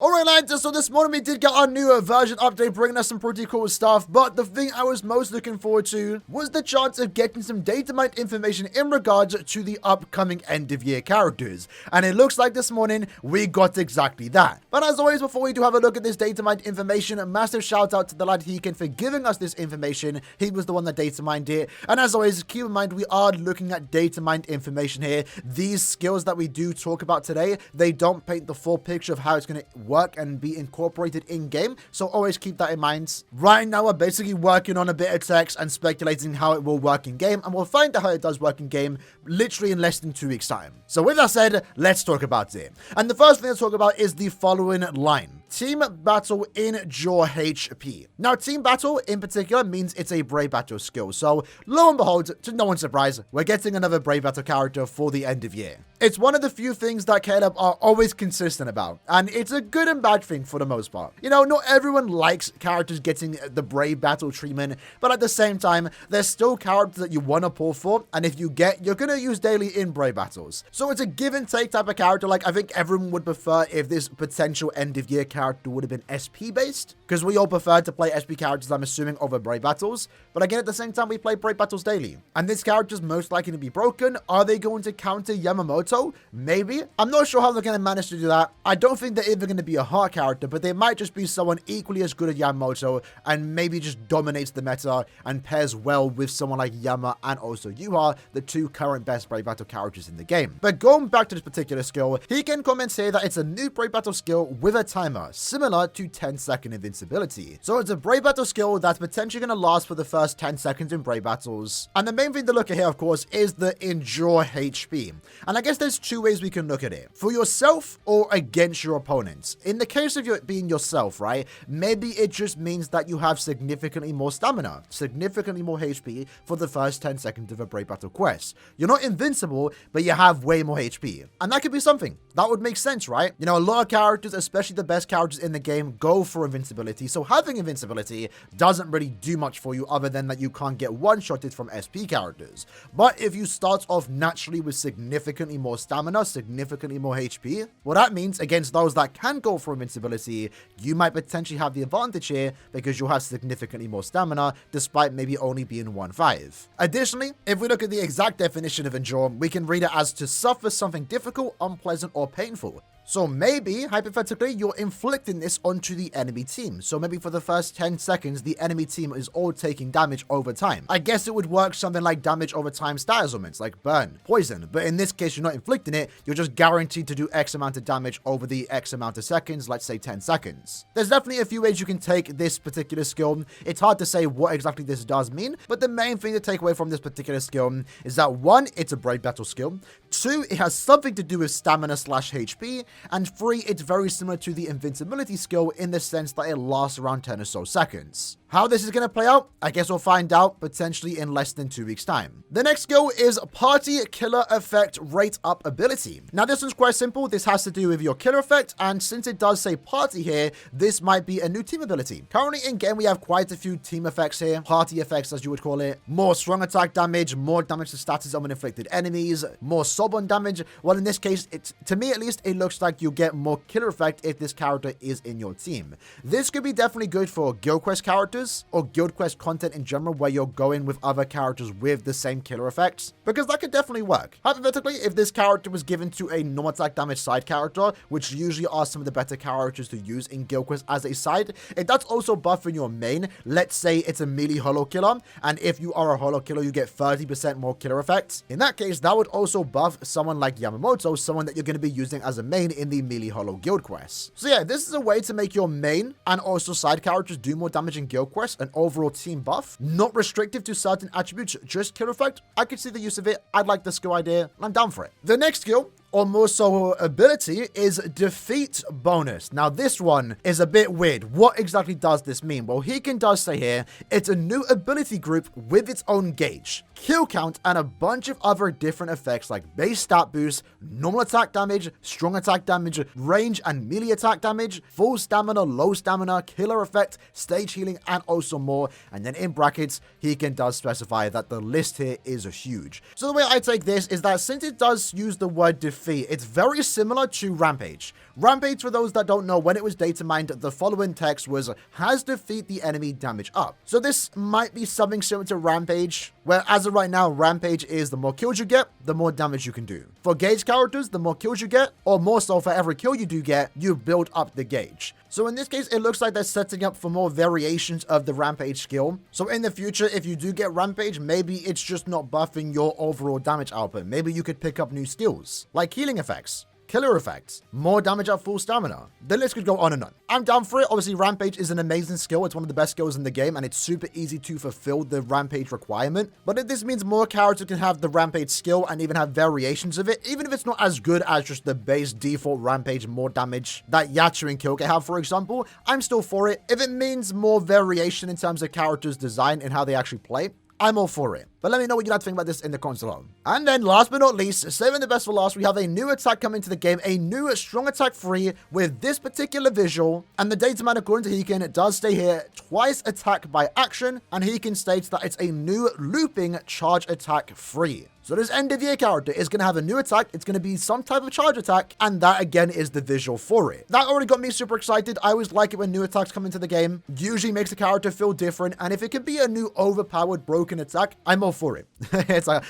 Alright lads, so this morning we did get our new version update bringing us some pretty cool stuff, but the thing I was most looking forward to was the chance of getting some data mined information in regards to the upcoming end of year characters. And it looks like this morning we got exactly that. But as always, before we do have a look at this data mined information, a massive shout out to the lad Heekin for giving us this information. He was the one that data mined it. And as always, keep in mind we are looking at data mined information here. These skills that we do talk about today, they don't paint the full picture of how it's going to work and be incorporated in game, so always keep that in mind. Right now we're basically working on a bit of text and speculating how it will work in game, and we'll find out how it does work in game literally in less than 2 weeks time. So with that said, let's talk about it. And the first thing to talk about is the following line: Team Battle Endure HP. Now, Team Battle in particular means it's a Brave Battle skill. So, lo and behold, to no one's surprise, we're getting another Brave Battle character for the end of year. It's one of the few things that Caleb are always consistent about, and it's a good and bad thing for the most part. You know, not everyone likes characters getting the Brave Battle treatment, but at the same time, there's still characters that you want to pull for, and if you get, you're going to use daily in Brave Battles. So it's a give and take type of character. Like, I think everyone would prefer if this potential end of year character would have been SP based, because we all prefer to play SP characters, I'm assuming, over Brave Battles. But again, at the same time, we play Brave Battles daily, and this character is most likely to be broken. Are they going to counter Yamamoto? Maybe. I'm not sure how they're going to manage to do that. I don't think they're even going to be a hard character, but they might just be someone equally as good as Yamamoto and maybe just dominates the meta and pairs well with someone like Yama and also Yuha, the two current best Brave Battle characters in the game. But going back to this particular skill, he can comment here that it's a new Brave Battle skill with a timer, similar to 10-second invincibility. So it's a Brave Battle skill that's potentially going to last for the first 10 seconds in Brave Battles. And the main thing to look at here, of course, is the Endure HP. And I guess there's two ways we can look at it: for yourself or against your opponents. In the case of you being yourself, right, maybe it just means that you have significantly more stamina, significantly more HP for the first 10 seconds of a Brave Battle quest. You're not invincible, but you have way more HP. And that could be something. That would make sense, right? You know, a lot of characters, especially the best characters in the game, go for invincibility. So having invincibility doesn't really do much for you other than that you can't get one-shotted from SP characters. But if you start off naturally with significantly more stamina, significantly more HP, well, that means against those that can go for invincibility, you might potentially have the advantage here because you'll have significantly more stamina despite maybe only being 1-5. Additionally, if we look at the exact definition of endure, we can read it as to suffer something difficult, unpleasant, or painful. So maybe, hypothetically, you're inflicting this onto the enemy team. So maybe for the first 10 seconds, the enemy team is all taking damage over time. I guess it would work something like damage over time status ailments, like burn, poison. But in this case, you're not inflicting it. You're just guaranteed to do X amount of damage over the X amount of seconds, let's say 10 seconds. There's definitely a few ways you can take this particular skill. It's hard to say what exactly this does mean, but the main thing to take away from this particular skill is that 1, it's a Brave Battle skill. 2, it has something to do with stamina / HP. And 3, it's very similar to the invincibility skill in the sense that it lasts around 10 or so seconds. How this is going to play out, I guess we'll find out potentially in less than 2 weeks time. The next skill is Party Killer Effect Rate Up Ability. Now this one's quite simple. This has to do with your killer effect, and since it does say party here, this might be a new team ability. Currently in game we have quite a few team effects here, party effects as you would call it. More strong attack damage, more damage to status on inflicted enemies, more sub-on damage. Well, in this case, to me at least, it looks like you get more killer effect if this character is in your team. This could be definitely good for Guild Quest characters or Guild Quest content in general where you're going with other characters with the same killer effects, because that could definitely work. Hypothetically, if this character was given to a normal attack damage side character, which usually are some of the better characters to use in Guild Quest as a side, if that's also buffing your main, let's say it's a melee holo killer, and if you are a holo killer, you get 30% more killer effects. In that case, that would also buff someone like Yamamoto, someone that you're going to be using as a main in the melee holo Guild Quest. So yeah, this is a way to make your main and also side characters do more damage in Guild Quest, an overall team buff, not restrictive to certain attributes, just killer effect. I could see the use of it. I'd like the skill idea, and I'm down for it. The next skill, or more so ability, is Defeat Bonus. Now this one is a bit weird. What exactly does this mean? Well, Heekin does say here, it's a new ability group with its own gauge, kill count, and a bunch of other different effects like base stat boost, normal attack damage, strong attack damage, range and melee attack damage, full stamina, low stamina, killer effect, stage healing, and also more. And then in brackets, Heekin does specify that the list here is huge. So the way I take this is that since it does use the word defeat defeat. It's very similar to Rampage. Rampage, for those that don't know, when it was data mined, the following text was, has defeat the enemy damage up. So this might be something similar to Rampage, where as of right now, Rampage is the more kills you get, the more damage you can do. For gauge characters, the more kills you get, or more so for every kill you do get, you build up the gauge. So in this case, it looks like they're setting up for more variations of the Rampage skill. So in the future, if you do get Rampage, maybe it's just not buffing your overall damage output. Maybe you could pick up new skills, like healing effects, killer effects, more damage at full stamina. The list could go on and on. I'm down for it. Obviously, Rampage is an amazing skill. It's one of the best skills in the game, and it's super easy to fulfill the Rampage requirement. But if this means more characters can have the Rampage skill and even have variations of it, even if it's not as good as just the base default Rampage more damage that Yachu and Kill can have, for example, I'm still for it. If it means more variation in terms of characters' design and how they actually play, I'm all for it. But let me know what you like to think about this in the comments below. And then last but not least, saving the best for last, we have a new attack coming to the game, a new strong attack free with this particular visual. And the data man, according to Heekin, it does stay here, twice attack by action. And Heekin states that it's a new looping charge attack free. So this end of year character is going to have a new attack. It's going to be some type of charge attack. And that again is the visual for it. That already got me super excited. I always like it when new attacks come into the game. Usually makes the character feel different. And if it can be a new overpowered broken attack, I'm all for it.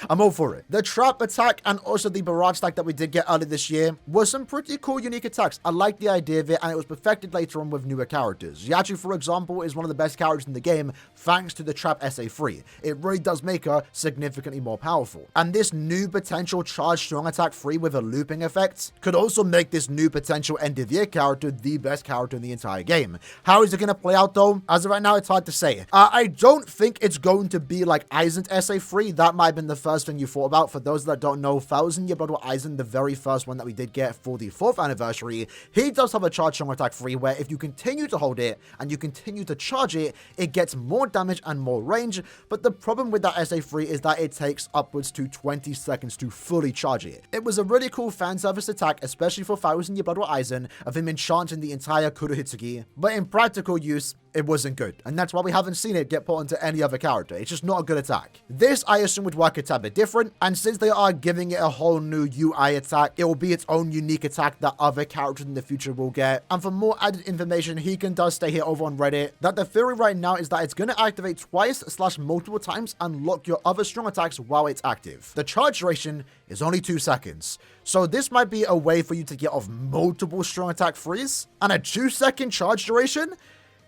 I'm all for it. The trap attack and also the barrage attack that we did get earlier this year was some pretty cool unique attacks. I like the idea of it, and it was perfected later on with newer characters. Yachu, for example, is one of the best characters in the game thanks to the trap SA3. It really does make her significantly more powerful. And this new potential charge strong attack free with a looping effect could also make this new potential end of year character the best character in the entire game. How is it going to play out though? As of right now, it's hard to say. I don't think it's going to be like Aizen's SA3. That might have been the first thing you thought about. For those that don't know, 1000 Year Blood with Aizen, the very first one that we did get for the 4th anniversary, he does have a charge strong attack free where if you continue to hold it and you continue to charge it, it gets more damage and more range. But the problem with that SA3 is that it takes upwards to 20 seconds to fully charge it. It was a really cool fan service attack, especially for 1000 Year Blood with Aizen, of him enchanting the entire Kurohitsuki, but in practical use, it wasn't good, and that's why we haven't seen it get put onto any other character. It's just not a good attack. This, I assume, would work a tad bit different, and since they are giving it a whole new UI attack, it will be its own unique attack that other characters in the future will get. And for more added information, Heekin does stay here over on Reddit that the theory right now is that it's going to activate twice/multiple times and lock your other strong attacks while it's active. The charge duration is only 2 seconds. So this might be a way for you to get off multiple strong attack frees, and a 2-second charge duration?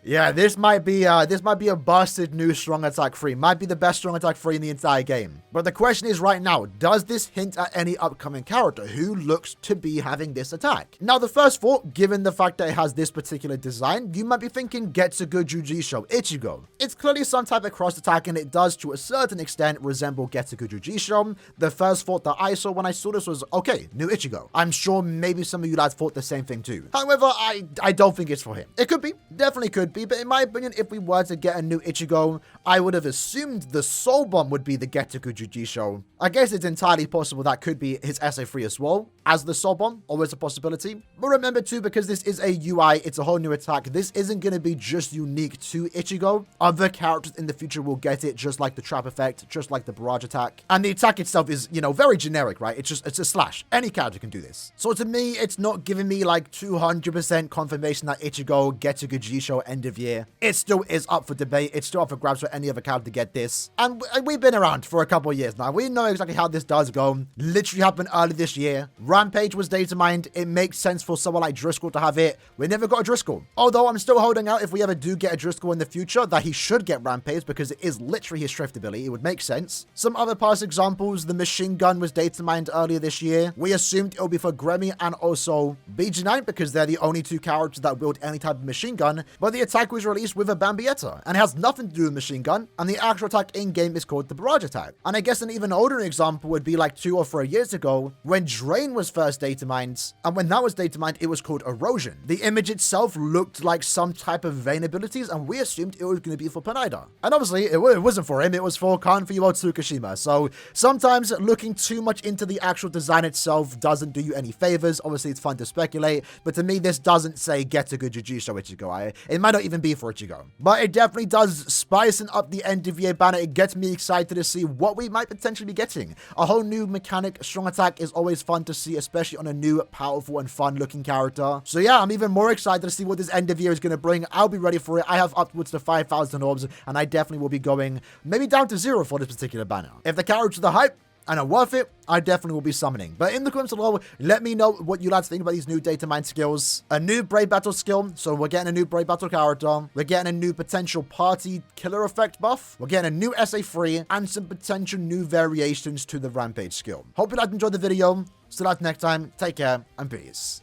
Yeah, this might be a busted new strong attack free. Might be the best strong attack free in the entire game. But the question is right now, does this hint at any upcoming character who looks to be having this attack? Now, the first thought, given the fact that it has this particular design, you might be thinking Getsuga Jujisho, Ichigo. It's clearly some type of cross attack, and it does to a certain extent resemble Getsuga Jujisho. The first thought that I saw when I saw this was, okay, new Ichigo. I'm sure maybe some of you lads thought the same thing too. However, I don't think it's for him. It could be, definitely could be, but in my opinion, if we were to get a new Ichigo, I would have assumed the Soul Bomb would be the Getsuga Jujisho. I guess it's entirely possible that could be his SA3 as well, as the Soul Bomb, always a possibility. But remember too, because this is a UI, it's a whole new attack, this isn't going to be just unique to Ichigo. Other characters in the future will get it, just like the trap effect, just like the barrage attack. And the attack itself is, you know, very generic, right? It's a slash. Any character can do this. So to me, it's not giving me like 200% confirmation that Ichigo gets a Jujisho end of year. It still is up for debate. It's still up for grabs for any other character to get this. And we've been around for a couple of years now. We know exactly how this does go. Literally happened early this year. Rampage was data mined. It makes sense for someone like Driscoll to have it. We never got a Driscoll. Although I'm still holding out if we ever do get a Driscoll in the future that he should get Rampage because it is literally his Shrift ability. It would make sense. Some other past examples, the machine gun was data mined earlier this year. We assumed it would be for Gremmy and also BG9 because they're the only two characters that wield any type of machine gun. But the attack was released with a Bambietta, and it has nothing to do with machine gun, and the actual attack in-game is called the barrage attack. And I guess an even older example would be like 2 or 3 years ago, when Drain was first data mined, and when that was data mined, it was called Erosion. The image itself looked like some type of Vayne abilities, and we assumed it was going to be for Panida. And obviously, it wasn't for him, it was for Kanfuyo Tsukishima. So sometimes looking too much into the actual design itself doesn't do you any favors. Obviously, it's fun to speculate, but to me, this doesn't say get a good Jujutsu Ichigo. It might not not even be for Ichigo. But it definitely does spicing up the end of year banner. It gets me excited to see what we might potentially be getting. A whole new mechanic, strong attack, is always fun to see, especially on a new, powerful, and fun-looking character. So yeah, I'm even more excited to see what this end of year is going to bring. I'll be ready for it. I have upwards to 5,000 orbs, and I definitely will be going maybe down to 0 for this particular banner. If the characters are hype and are worth it, I definitely will be summoning. But in the comments below, let me know what you lads think about these new DATAMINED skills. A new Brave Battle skill, so we're getting a new Brave Battle character. We're getting a new potential party killer effect buff. We're getting a new SA3, and some potential new variations to the Rampage skill. Hope you guys enjoyed the video. See you guys next time. Take care, and peace.